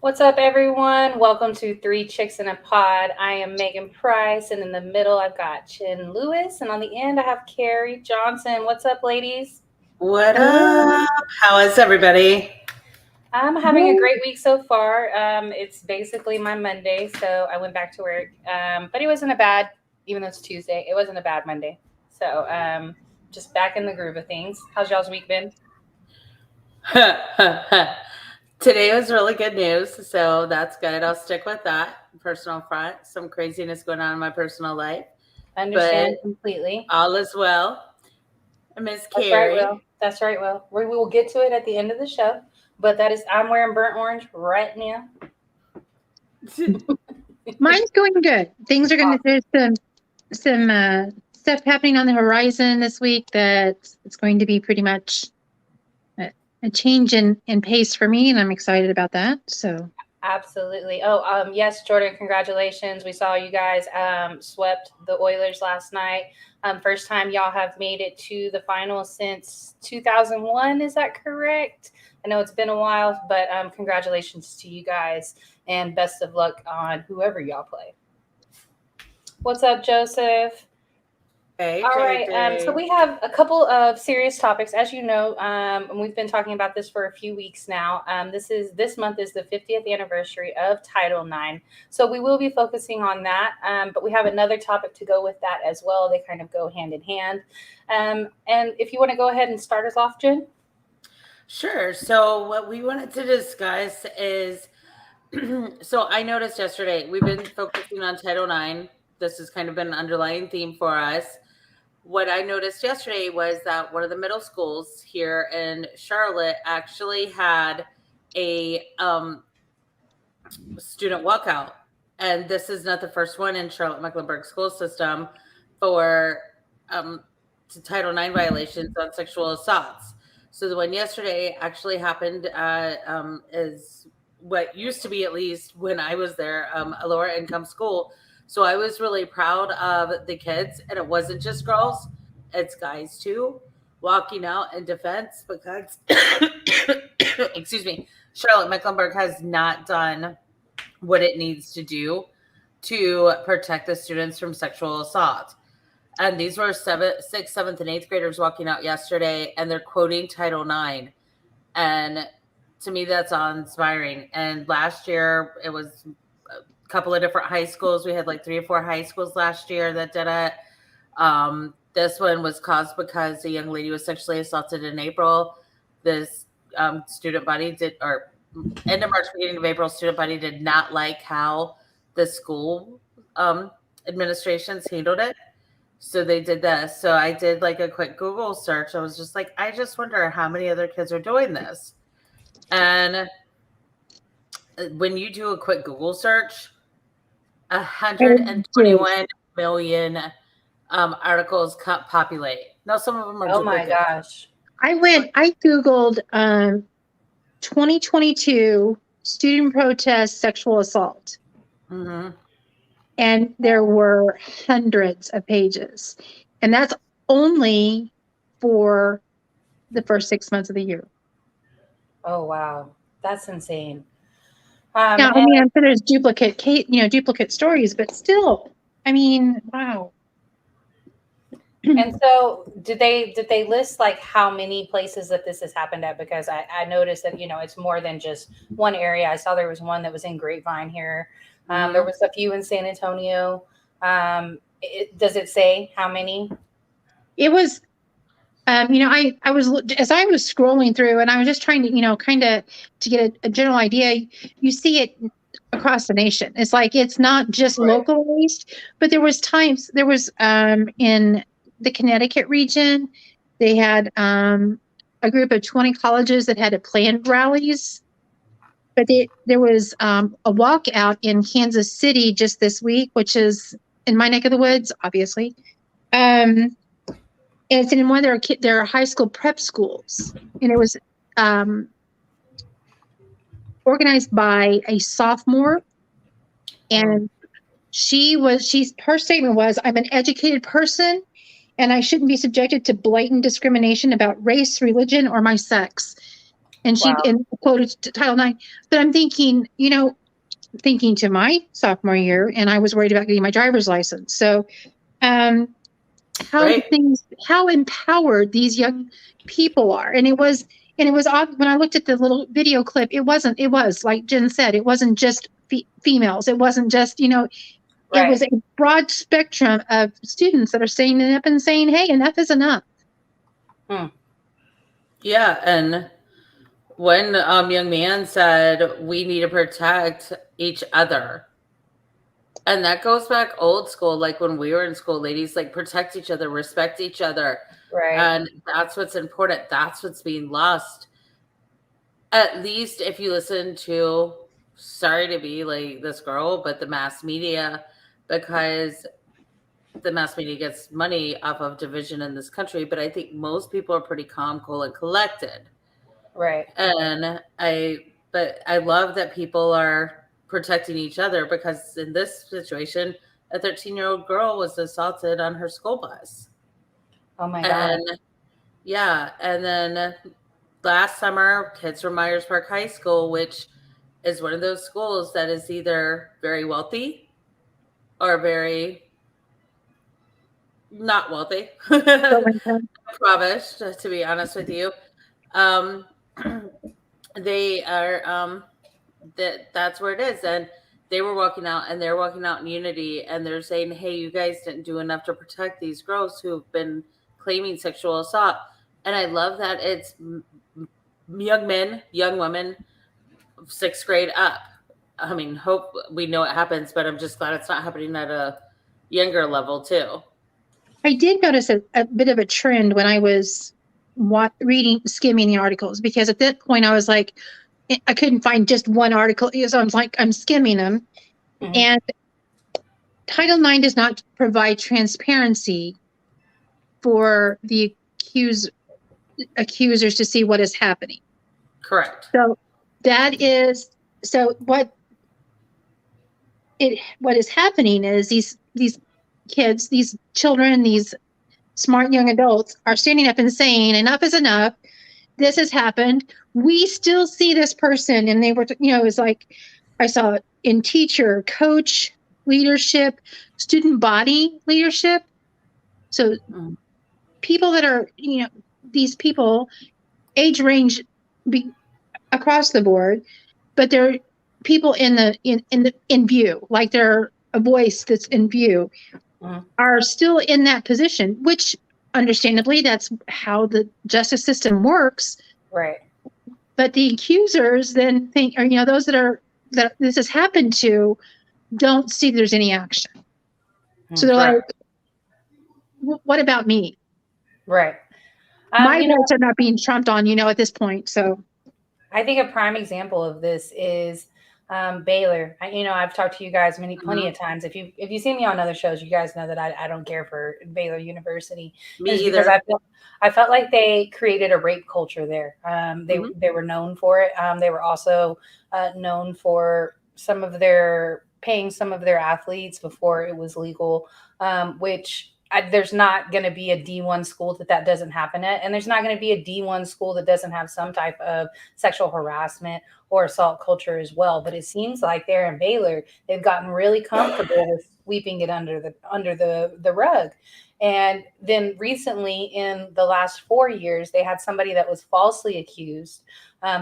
What's up, everyone? Welcome to Three Chicks in a Pod. I am Megan Price, and in the middle, I've got Jenn Lewis, and on the end, I have Kari Johnson. What's up, ladies? What up? How is everybody? I'm having a great week so far. It's basically my Monday, so I went back to work. But it wasn't a bad, even though it's Tuesday, it wasn't a bad Monday. So just back in the groove of things. How's y'all's week been? Today was really good news, so that's good. I'll stick with that. Personal front, some craziness going on in my personal life. Understand completely. All is well. Miss Kari. That's right, Will. We will get to it at the end of the show, but I'm wearing burnt orange right now. Mine's going good. Things are going to, there's some stuff happening on the horizon this week that it's going to be pretty much a change in pace for me, and I'm excited about that. So absolutely. Oh, yes, Jordan, congratulations. We saw you guys swept the Oilers last night. First time y'all have made it to the final since 2001. Is that correct? I know it's been a while, but congratulations to you guys, and best of luck on whoever y'all play. What's up, Joseph? Hey, all right. So we have a couple of serious topics, as you know, and we've been talking about this for a few weeks now. This month is the 50th anniversary of Title IX, so we will be focusing on that. But we have another topic to go with that as well. They kind of go hand in hand. And if you want to go ahead and start us off, Jenn. Sure. So what we wanted to discuss is, so I noticed yesterday we've been focusing on Title IX. This has kind of been an underlying theme for us. What I noticed yesterday was that one of the middle schools here in Charlotte actually had a student walkout. And this is not the first one in Charlotte-Mecklenburg school system for Title IX violations on sexual assaults. So the one yesterday actually happened is what used to be, at least when I was there, a lower income school. So I was really proud of the kids, and it wasn't just girls, it's guys too, walking out in defense because, excuse me, Charlotte-Mecklenburg has not done what it needs to do to protect the students from sexual assault. And these were 6th, 7th, and 8th graders walking out yesterday, and they're quoting Title IX. And to me, that's awe-inspiring. And last year, it was couple of different high schools. We had like 3 or 4 high schools last year that did it. This one was caused because a young lady was sexually assaulted in April. This student body did, or end of March, beginning of April, student body did not like how the school administrations handled it. So they did this. So I did like a quick Google search. I was just like, I just wonder how many other kids are doing this. And when you do a quick Google search, 121 million articles populate. Now, some of them are oh my gosh. I Googled 2022 student protest sexual assault. Mm-hmm. And there were hundreds of pages. And that's only for the first 6 months of the year. Oh, wow. That's insane. Now, I mean, I'm sure there's duplicate stories, but still, I mean, wow. And so did they list like how many places that this has happened at? Because I noticed that, it's more than just one area. I saw there was one that was in Grapevine here. There was a few in San Antonio. Does it say how many? It was, I was, as I was scrolling through and I was just trying to, kind of to get a general idea, you see it across the nation. It's like, it's not just localized, but there was in the Connecticut region, they had a group of 20 colleges that had planned rallies. But there was a walkout in Kansas City just this week, which is in my neck of the woods, obviously. And it's in one of their high school prep schools. And it was organized by a sophomore. And her statement was, "I'm an educated person and I shouldn't be subjected to blatant discrimination about race, religion, or my sex." And she quoted Title IX. But I'm thinking, thinking to my sophomore year, and I was worried about getting my driver's license. So how empowered these young people are. And it was odd when I looked at the little video clip, it was like Jen said, it wasn't just females. It wasn't just, it was a broad spectrum of students that are standing up and saying, "Hey, enough is enough." Yeah. And one young man said, "We need to protect each other." And that goes back old school, like when we were in school, ladies, like protect each other, respect each other. Right. And that's what's important. That's what's being lost. At least if you listen to, sorry to be like this girl, but the mass media, because the mass media gets money off of division in this country. But I think most people are pretty calm, cool, and collected. Right. And I love that people are protecting each other, because in this situation, a 13-year-old girl was assaulted on her school bus. Oh my God. And then last summer, kids from Myers Park High School, which is one of those schools that is either very wealthy or very not wealthy, impoverished, to be honest with you. They are that's where it is. And they were walking out, and they're walking out in unity, and they're saying, "Hey, you guys didn't do enough to protect these girls who've been claiming sexual assault." And I love that it's young men, young women, 6th grade up. I mean, hope we know it happens, but I'm just glad it's not happening at a younger level too. I did notice a bit of a trend when I was skimming the articles, because at that point I was like, I couldn't find just one article. So I'm like, I'm skimming them. Mm-hmm. And Title IX does not provide transparency for the accusers to see what is happening. Correct. So what is happening is these kids, these children, these smart young adults are standing up and saying, "Enough is enough. This has happened. We still see this person." And they were, it was like, I saw it in teacher, coach leadership, student body leadership. So people that are, these people age range across the board, but they're people in view, like they're a voice that's in view, are still in that position, which understandably, that's how the justice system works. Right. But the accusers then think, or, those that this has happened to, don't see there's any action. So they're like, "What about me?" Right. My rights are not being trumped on, at this point. So I think a prime example of this is Baylor. I've talked to you guys plenty of times. If you see me on other shows, you guys know that I don't care for Baylor University. Me either. Because I felt like they created a rape culture there. They were known for it. They were also known for paying some of their athletes before it was legal, which there's not going to be a D1 school that doesn't happen at, and there's not going to be a D1 school that doesn't have some type of sexual harassment or assault culture as well. But it seems like there in Baylor, they've gotten really comfortable with sweeping it under the rug. And then recently, in the last 4 years, they had somebody that was falsely accused.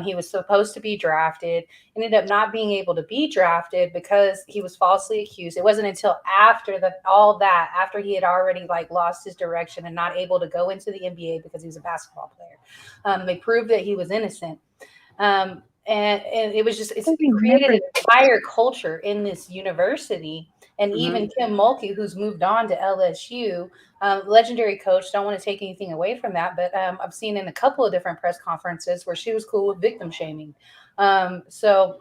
He was supposed to be drafted, ended up not being able to be drafted because he was falsely accused. It wasn't until after after he had already lost his direction and not able to go into the NBA because he was a basketball player. They proved that he was innocent. And it was just, it's created an entire culture in this university. And even Kim Mulkey, who's moved on to LSU, legendary coach, don't want to take anything away from that, but I've seen in a couple of different press conferences where she was cool with victim shaming. So,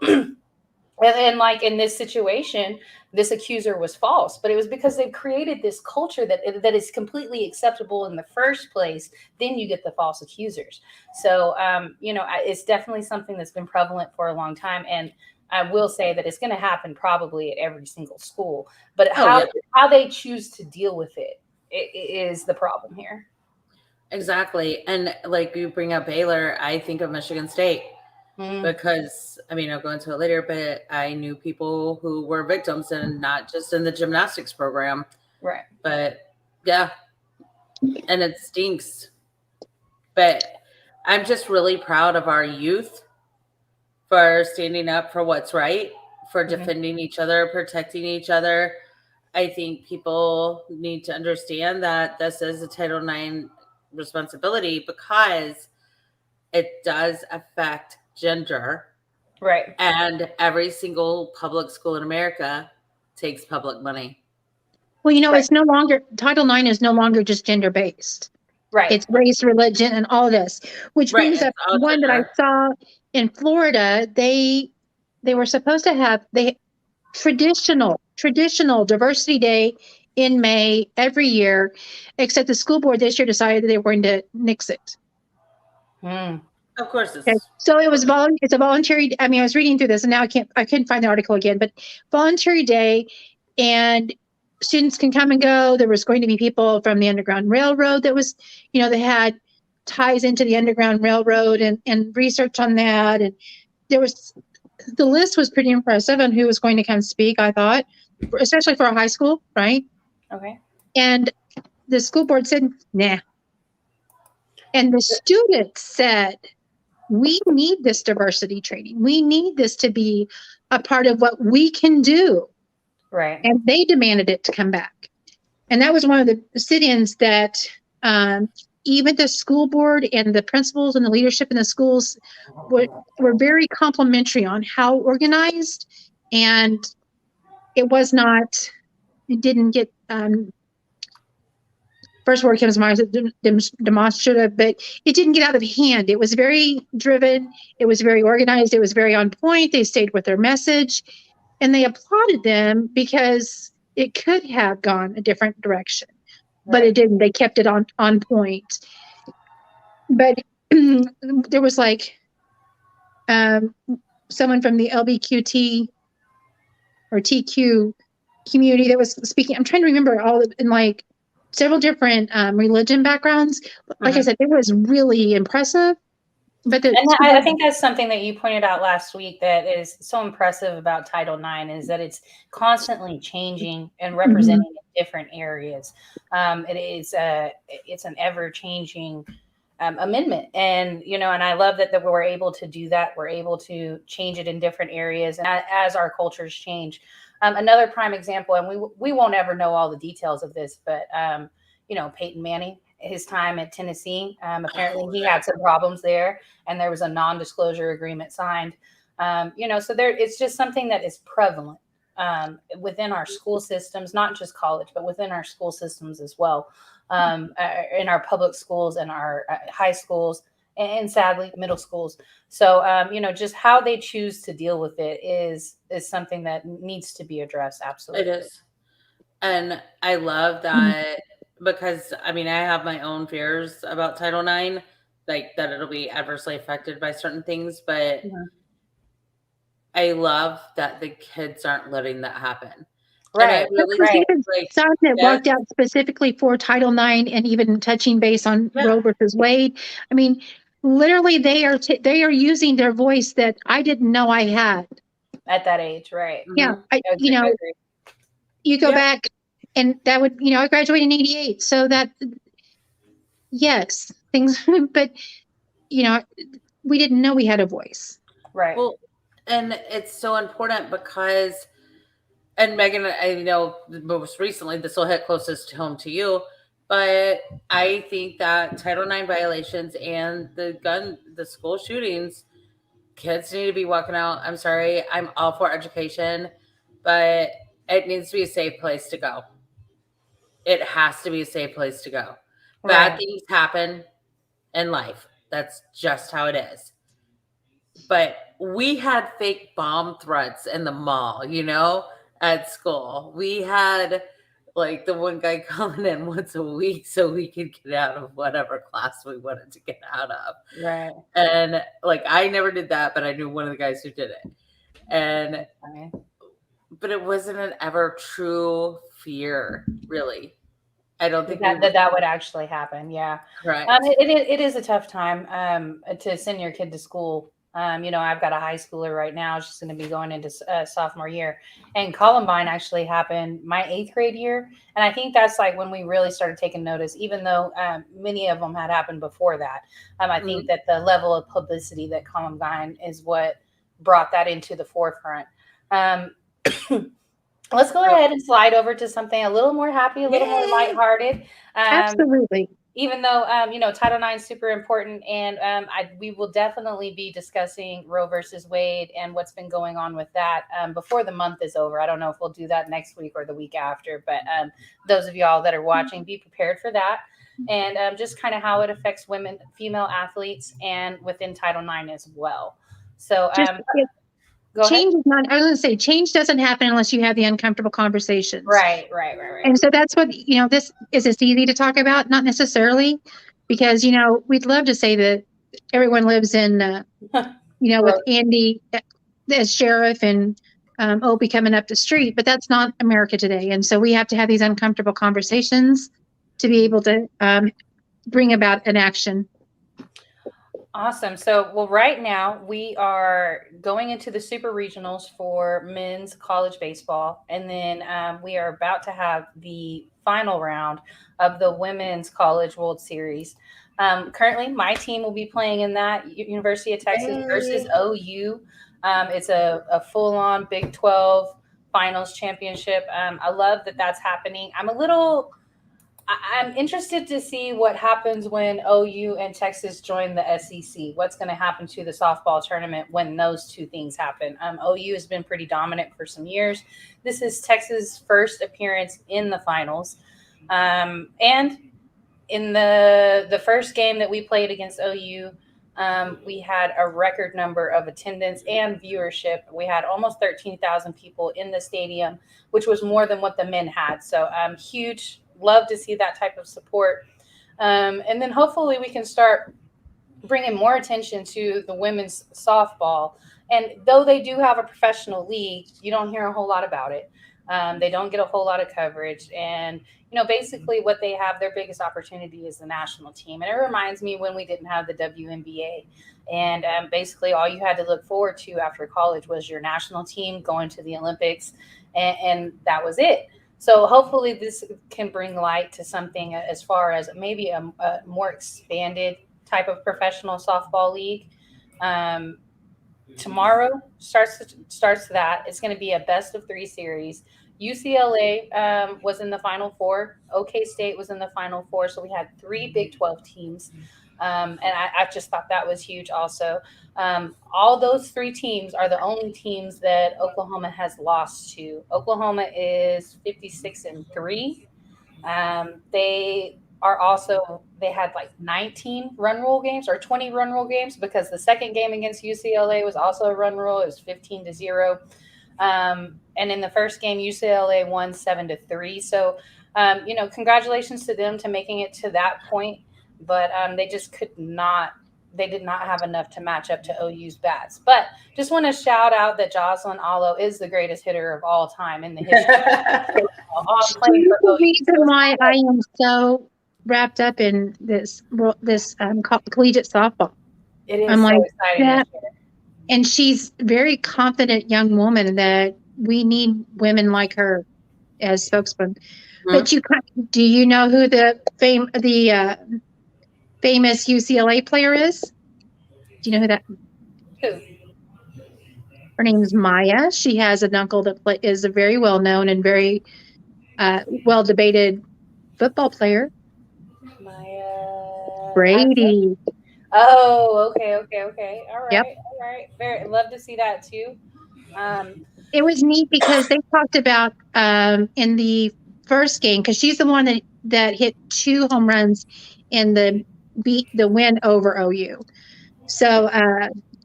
and like in this situation, this accuser was false, but it was because they've created this culture that is completely acceptable in the first place. Then you get the false accusers. So, it's definitely something that's been prevalent for a long time. And I will say that it's going to happen probably at every single school, but how they choose to deal with it is the problem here. Exactly. And like you bring up Baylor, I think of Michigan State because, I'll go into it later, but I knew people who were victims and not just in the gymnastics program. Right. But yeah, and it stinks. But I'm just really proud of our youth for standing up for what's right, for defending each other, protecting each other. I think people need to understand that this is a Title IX responsibility because it does affect gender. Right. And every single public school in America takes public money. Well, it's no longer, Title IX is no longer just gender-based. Right. It's race, religion, and all this, which brings up one that I saw in Florida. They were supposed to have traditional diversity day in May every year, except the school board this year decided that they were going to nix it. Of course. So it was it's a voluntary. I was reading through this and now I couldn't find the article again, but voluntary day, and students can come and go. There was going to be people from the Underground Railroad that was, they had ties into the Underground Railroad and research on that. And the list was pretty impressive on who was going to come speak, I thought, especially for a high school, right? Okay. And the school board said, nah. And the students said, we need this diversity training. We need this to be a part of what we can do. Right. And they demanded it to come back. And that was one of the sit-ins that even the school board and the principals and the leadership in the schools were very complimentary on how organized, and it didn't get, first word comes to mind, demonstrative, but it didn't get out of hand. It was very driven. It was very organized. It was very on point. They stayed with their message, and they applauded them because it could have gone a different direction, but it didn't. They kept it on point. But there was someone from the LBQT or TQ community that was speaking. I'm trying to remember all of, in several different religion backgrounds. Like I said, it was really impressive. But I think that's something that you pointed out last week that is so impressive about Title IX is that it's constantly changing and representing in different areas. It's an ever-changing amendment, and and I love that we're able to do that. We're able to change it in different areas, and as our cultures change. Another prime example, and we won't ever know all the details of this, but Peyton Manning, his time at Tennessee, apparently he had some problems there, and there was a non-disclosure agreement signed. So it's just something that is prevalent within our school systems, not just college, but within our school systems as well, in our public schools and our high schools, and sadly middle schools. So just how they choose to deal with it is something that needs to be addressed. Absolutely, it is. And I love that because I have my own fears about Title IX, like that it'll be adversely affected by certain things, but I love that the kids aren't letting that happen. Right. And I really There's think, even like, some that yes, worked out specifically for Title IX and even touching base on yeah, Roe versus Wade. I mean, literally, they are using their voice that I didn't know I had. At that age, right. Yeah, mhm, I agree. I agree. you go yeah. back, and that would, I graduated in '88, so that yes, things, but we didn't know we had a voice. Right. Well, and it's so important because, and Megan, I know most recently this will hit closest home to you, but I think that Title IX violations and the school shootings, kids need to be walking out. I'm sorry, I'm all for education, but it needs to be a safe place to go. It has to be a safe place to go. Bad Right. things happen in life. That's just how it is. But we had fake bomb threats in the mall, at school. We had like the one guy coming in once a week so we could get out of whatever class we wanted to get out of. Right. And like I never did that, but I knew one of the guys who did it. And Right. but it wasn't an ever true fear, really. I don't think we That, were that would actually happen. Yeah. correct. It is a tough time to send your kid to school. I've got a high schooler right now. She's going to be going into sophomore year, and Columbine actually happened my 8th grade year, and I think that's like when we really started taking notice. Even though many of them had happened before that, I think that the level of publicity that Columbine is what brought that into the forefront. Um, Let's go ahead and slide over to something a little more happy, a little more Yay! lighthearted. Absolutely. Even though Title IX is super important, and we will definitely be discussing Roe versus Wade and what's been going on with that before the month is over. I don't know if we'll do that next week or the week after, but those of y'all that are watching, be prepared for that, and just kind of how it affects women, female athletes, and within Title IX as well. So Just go ahead. change is not. I was going to say change doesn't happen unless you have the uncomfortable conversations. Right. And so that's what, this is this easy to talk about? Not necessarily, because, we'd love to say that everyone lives in, with Andy as sheriff and Opie coming up the street, but that's not America today. And so we have to have these uncomfortable conversations to be able to bring about an action. Awesome. So, well, right now we are going into the super regionals for men's college baseball. And then we are about to have the final round of the women's college World Series. Currently, my team will be playing in that University of Texas versus OU. It's a full on Big 12 finals championship. I love that that's happening. I'm interested to see what happens when OU and Texas join the SEC. What's going to happen to the softball tournament when those two things happen? OU has been pretty dominant for some years. This is Texas' first appearance in the finals. And in the first game that we played against OU, we had a record number of attendance and viewership. We had almost 13,000 people in the stadium, which was more than what the men had. So huge. Love to see that type of support. And then hopefully we can start bringing more attention to the women's softball. And though they do have a professional league, you don't hear a whole lot about it. They don't get a whole lot of coverage. And, basically what they have, their biggest opportunity is the national team. And it reminds me when we didn't have the WNBA. And basically all you had to look forward to after college was your national team going to the Olympics. And that was it. So hopefully this can bring light to something as far as maybe a more expanded type of professional softball league. Tomorrow starts that. It's going to be a best of 3 series. UCLA was in the Final Four. OK State was in the Final Four. So we had 3 Big 12 teams. And I just thought that was huge also. All those 3 teams are the only teams that Oklahoma has lost to. Oklahoma is 56-3. They had like 19 run rule games or 20 run rule games because the second game against UCLA was also a run rule. It was 15-0. And in the first game, UCLA won 7-3. So, congratulations to them to making it to that point. But they just could not they did not have enough to match up to OU's bats. But just want to shout out that Jocelyn Allo is the greatest hitter of all time in the history. Playing She's for the OU. reason why I am so wrapped up in this collegiate softball. It is I'm so like exciting that, this year. and she's a very confident young woman that we need women like her as spokesman. But do you know who the famous UCLA player is? Do you know who that? Who? Her name's Maya. She has an uncle that is a very well known and very well debated football player. Maya Brady. Oh, okay. All Yep. right. Very love to see that too. It was neat because they talked about in the first game, because she's the one that hit 2 home runs in the win over OU. So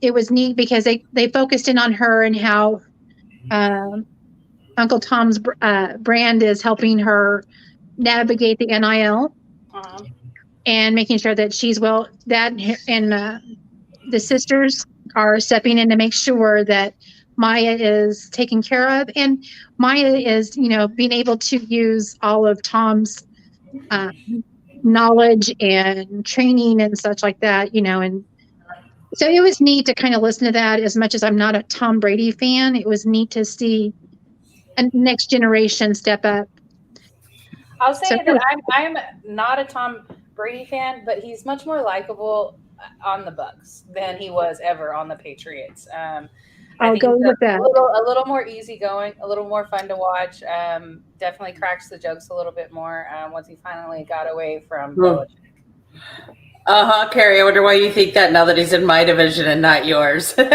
it was neat because they focused in on her and how Uncle Tom's brand is helping her navigate the NIL and making sure that she's well. That and the sisters are stepping in to make sure that Maya is taken care of, and Maya is, being able to use all of Tom's knowledge and training and such like that, and so it was neat to kind of listen to that. As much as I'm not a Tom Brady fan, it was neat to see a next generation step up. I'll say that I'm not a Tom Brady fan, but he's much more likable on the Bucks than he was ever on the Patriots. I'll go with that. A little more easygoing, a little more fun to watch. Definitely cracks the jokes a little bit more once he finally got away from Belichick. Kari, I wonder why you think that now that he's in my division and not yours. Right.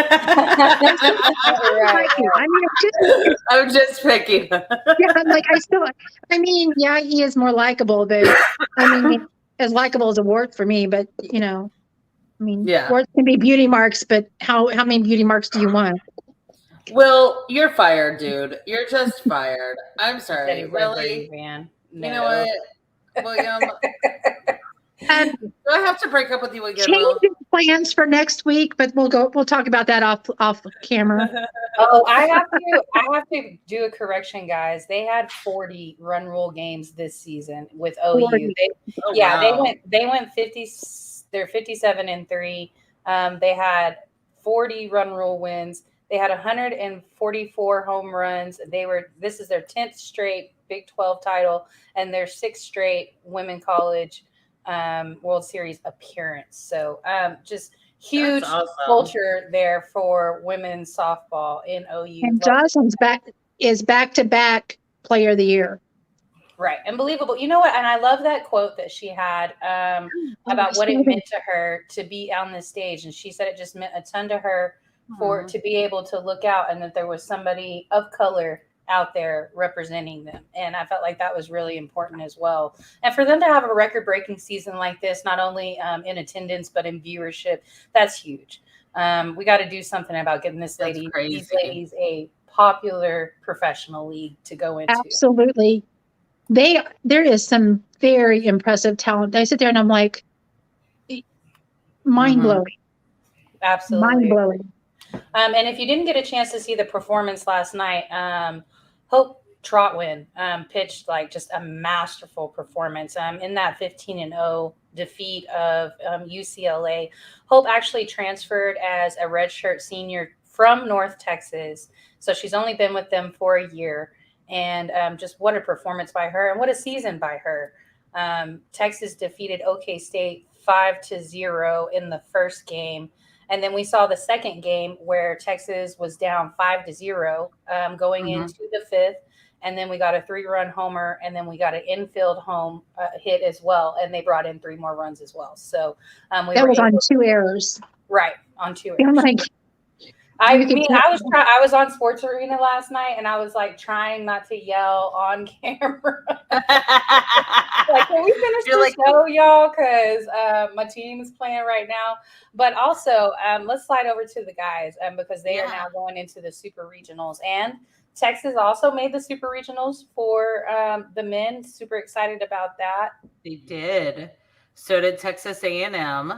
I'm just picking. Yeah, I'm like, yeah, he is more likable, but as likable as a wart for me, but warts can be beauty marks, but how many beauty marks do you want? Well, you're fired, dude. You're just fired. I'm sorry. Really? Man. No. You know what, William? Do I have to break up with you again? Changing plans for next week, but we'll talk about that off camera. Oh, I have to do a correction, guys. They had 40 run rule games this season with OU. They went 50. They're 57-3. They had 40 run rule wins. They had 144 home runs. This is their 10th straight Big 12 title and their 6th straight Women College World Series appearance. So just huge culture there for women's softball in OU. And Johnson's back-to-back Player of the Year. Right. Unbelievable. You know what? And I love that quote that she had about what it meant to her to be on this stage. And she said it just meant a ton to her to be able to look out and that there was somebody of color out there representing them. And I felt like that was really important as well. And for them to have a record-breaking season like this, not only in attendance, but in viewership, that's huge. We got to do something about getting these ladies a popular professional league to go into. Absolutely. There is some very impressive talent. I sit there and I'm like, mind-blowing. Absolutely. Mind-blowing. And if you didn't get a chance to see the performance last night, Hope Trotwin pitched like just a masterful performance in that 15-0 defeat of UCLA. Hope actually transferred as a redshirt senior from North Texas. So she's only been with them for a year. And just what a performance by her and what a season by her. Texas defeated OK State 5-0 in the first game. And then we saw the second game where Texas was down 5-0 going into the fifth. And then we got a 3-run homer, and then we got an infield home hit as well. And they brought in 3 more runs as well. So that was on 2 errors. Right, on 2 errors. I'm like, I was on Sports Arena last night, and I was like trying not to yell on camera. Like, can we finish the show, y'all? Because my team is playing right now. But also, let's slide over to the guys because they are now going into the Super Regionals. And Texas also made the Super Regionals for the men. Super excited about that. They did. So did Texas A&M.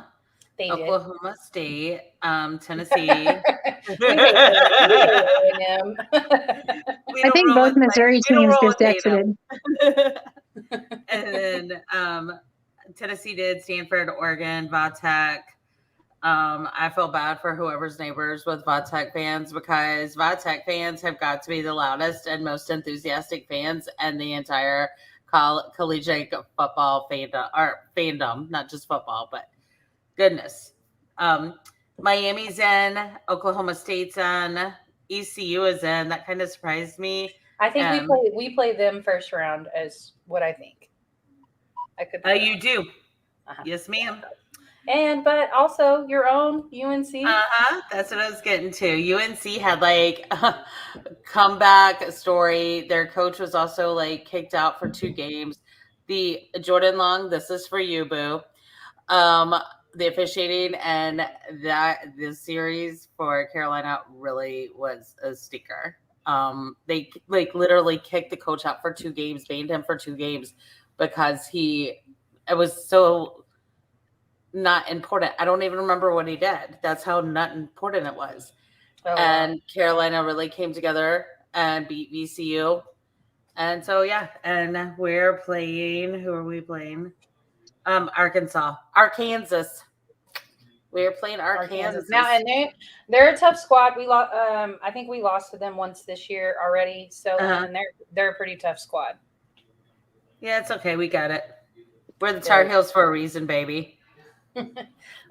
They did. Oklahoma State, Tennessee. We hate A&M. I think both Missouri teams just exited. And then Tennessee did, Stanford, Oregon, Vatech. I feel bad for whoever's neighbors with Vatech fans, because Vatech fans have got to be the loudest and most enthusiastic fans in the entire collegiate football fandom, not just football, but goodness. Miami's in, Oklahoma State's in, ECU is in. That kind of surprised me. I think we play them first round, as what I think. I could. You do. Uh-huh. Yes, ma'am. But also your own UNC. That's what I was getting to. UNC had like a comeback story. Their coach was also like kicked out for 2 games. The Jordan Long, this is for you, boo. The officiating and this series for Carolina really was a stinker. They like literally kicked the coach out for 2 games, banned him for 2 games because it was so not important. I don't even remember what he did. That's how not important it was. Oh, and wow. Carolina really came together and beat VCU. And so, yeah. And we're playing, who are we playing? Arkansas. We're playing Arkansas. Now, and they're a tough squad. We lost. I think we lost to them once this year already. So and they're a pretty tough squad. Yeah, it's okay. We got it. We're the Tar Heels for a reason, baby.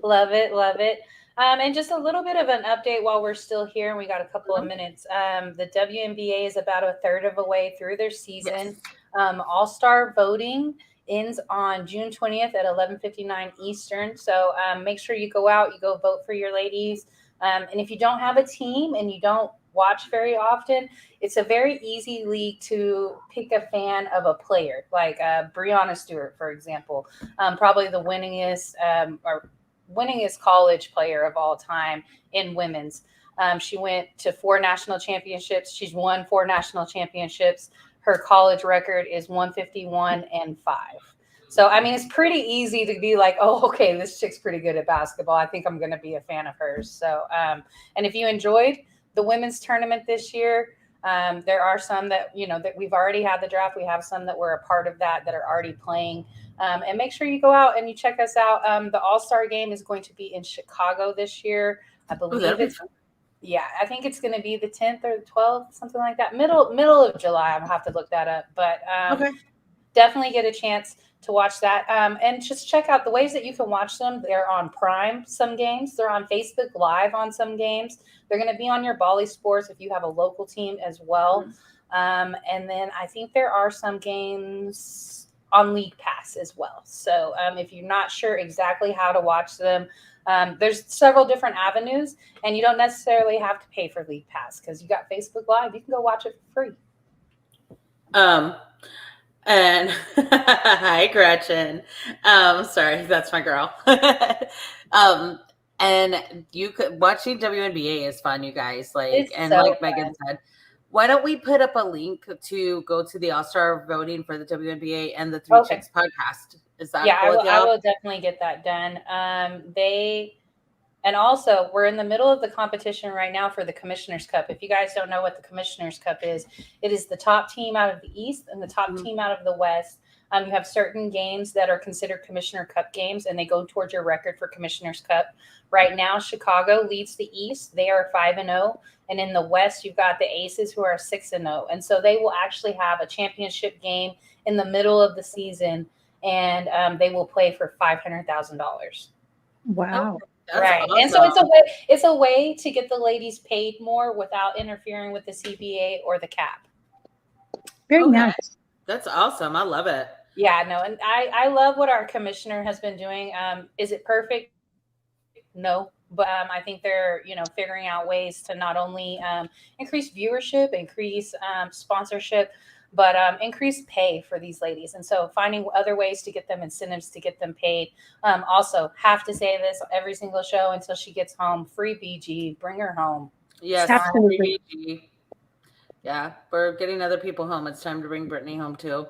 Love it. And just a little bit of an update while we're still here, and we got a couple of minutes. The WNBA is about a third of the way through their season. Yes. All-Star voting ends on June 20th at 11:59 Eastern. So make sure you go out, you go vote for your ladies. And if you don't have a team and you don't watch very often, it's a very easy league to pick a fan of a player, like Breonna Stewart, for example, probably the winningest college player of all time in women's. She went to 4 national championships. She's won 4 national championships. Her college record is 151-5. So, I mean, it's pretty easy to be like, oh, okay, this chick's pretty good at basketball. I think I'm going to be a fan of hers. So, and if you enjoyed the women's tournament this year, there are some that, that we've already had the draft. We have some that were a part of that are already playing. And make sure you go out and you check us out. The All-Star game is going to be in Chicago this year. I believe I think it's going to be the 10th or the 12th, something like that. Middle of July. I'll have to look that up. But definitely get a chance to watch that. And just check out the ways that you can watch them. They're on Prime, some games. They're on Facebook Live on some games. They're going to be on your Bally Sports if you have a local team as well. Mm-hmm. And then I think there are some games on League Pass as well. So if you're not sure exactly how to watch them, there's several different avenues, and you don't necessarily have to pay for League Pass because you got Facebook Live. You can go watch it for free. And hi, Gretchen. Sorry, that's my girl. And watching WNBA is fun, you guys. Like Megan said, why don't we put up a link to go to the All-Star voting for the WNBA and the Three Chicks podcast? Is that cool? I will definitely get that done. And also, we're in the middle of the competition right now for the Commissioner's Cup. If you guys don't know what the Commissioner's Cup is, it is the top team out of the East and the top team out of the West. You have certain games that are considered Commissioner Cup games, and they go towards your record for Commissioner's Cup. Right now, Chicago leads the East. They are 5-0. And in the West, you've got the Aces, who are 6-0. And so they will actually have a championship game in the middle of the season, and they will play for $500,000. Wow. Right. Awesome. And so it's a way to get the ladies paid more without interfering with the CBA or the cap. Very nice. That's awesome. I love it. Yeah, no, and I love what our commissioner has been doing. Is it perfect? No, but I think they're, figuring out ways to not only increase viewership, increase sponsorship, but increase pay for these ladies. And so finding other ways to get them incentives to get them paid. Also, have to say this every single show until she gets home. Free BG, bring her home. Yes, absolutely. Free BG. Yeah, we're getting other people home. It's time to bring Brittany home too.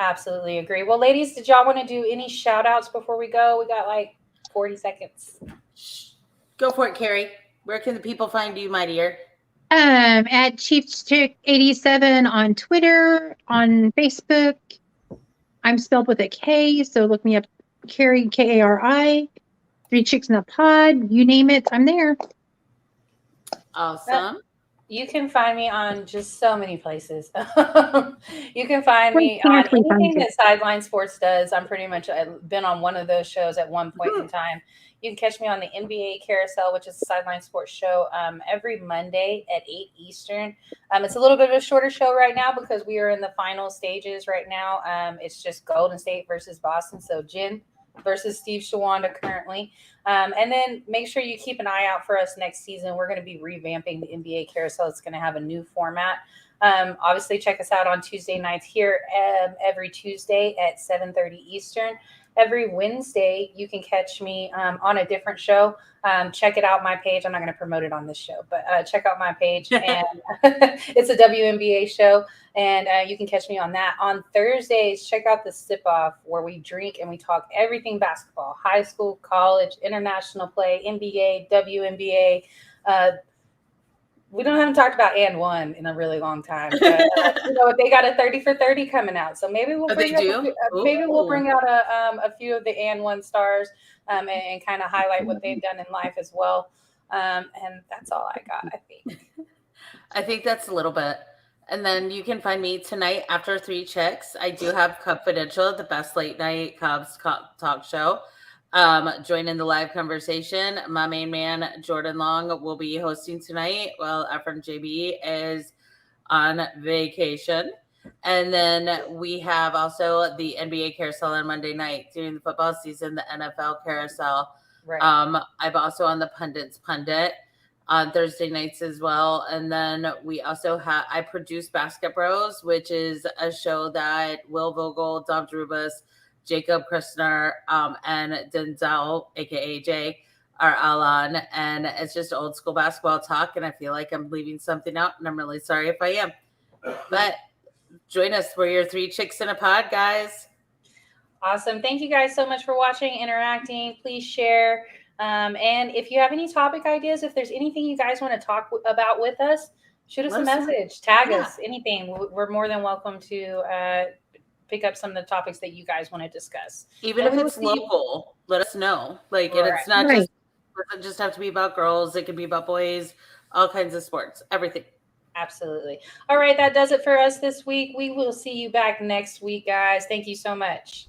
Absolutely agree. Well, ladies, did y'all want to do any shout outs before we go? We got like 40 seconds. Go for it, Kari. Where can the people find you, my dear? At ChiefChick87 on Twitter, on Facebook. I'm spelled with a K, so look me up, Kari, Kari. 3 Chicks in a Pod. You name it, I'm there. Awesome. You can find me on just so many places. You can find me on anything that Sideline Sports does. I'm pretty much been on one of those shows at one point in time. You can catch me on the NBA Carousel, which is a Sideline Sports show, every Monday at 8 Eastern. It's a little bit of a shorter show right now because we are in the final stages right now. It's just Golden State versus Boston. So Jen versus Steve Shawanda currently. And then make sure you keep an eye out for us next season. We're going to be revamping the NBA Carousel. It's going to have a new format. Obviously, check us out on Tuesday nights here every Tuesday at 7:30 Eastern. Every Wednesday, you can catch me on a different show. Check it out, my page. I'm not going to promote it on this show, but check out my page. And it's a WNBA show, and you can catch me on that. On Thursdays, check out the Sip Off, where we drink and we talk everything basketball, high school, college, international play, NBA, WNBA. We haven't talked about and one in a really long time. But, they got a 30 for 30 coming out, so maybe we'll bring we'll bring out a few of the and one stars and kind of highlight what they've done in life as well. And that's all I got, I think. I think that's a little bit. And then you can find me tonight after 3 Chicks. I do have Confidential, the best late night Cubs talk show. Join in the live conversation. My main man, Jordan Long, will be hosting tonight while our friend JB is on vacation. And then we have also the NBA Carousel on Monday night during the football season, the NFL Carousel. Right. I'm also on the Pundits Pundit on Thursday nights as well. And then we also I produce Basket Bros, which is a show that Will Vogel, Dom Drubus, Jacob Christner, and Denzel, aka Jay, are all on, and it's just old school basketball talk. And I feel like I'm leaving something out, and I'm really sorry if I am. But join us. We're your 3 Chicks in a Pod, guys. Awesome. Thank you guys so much for watching, interacting. Please share. And if you have any topic ideas, if there's anything you guys want to talk about with us, shoot us a message, tag us, anything. We're more than welcome to pick up some of the topics that you guys want to discuss. Even if it's local, let us know. Like, and it's not just, it doesn't just have to be about girls. It can be about boys, all kinds of sports, everything. Absolutely. All right. That does it for us this week. We will see you back next week, guys. Thank you so much.